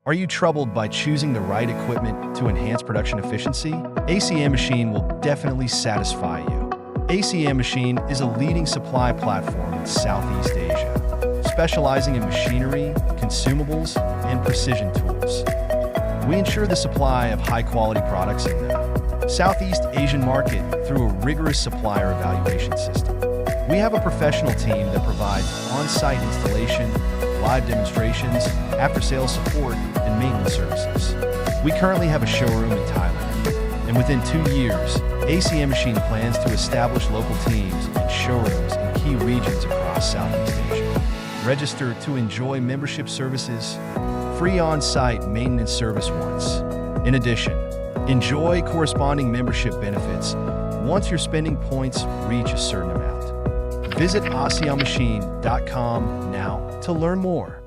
Are you troubled by choosing the right equipment to enhance production efficiency? ASEANMACHINE will definitely satisfy you. ASEANMACHINE is a leading supply platform in Southeast Asia, specializing in machinery, consumables, and precision tools. We ensure the supply of high-quality products in the Southeast Asian market through a rigorous supplier evaluation system. We have a professional team that provides on-site installation, live demonstrations, after-sales support, and maintenance services. We currently have a showroom in Thailand, and within 2 years, ASEANMACHINE plans to establish local teams and showrooms in key regions across Southeast Asia. Register to enjoy membership services, free on-site maintenance service once. In addition, enjoy corresponding membership benefits once your spending points reach a certain amount. Visit ASEANMACHINE.com now to learn more.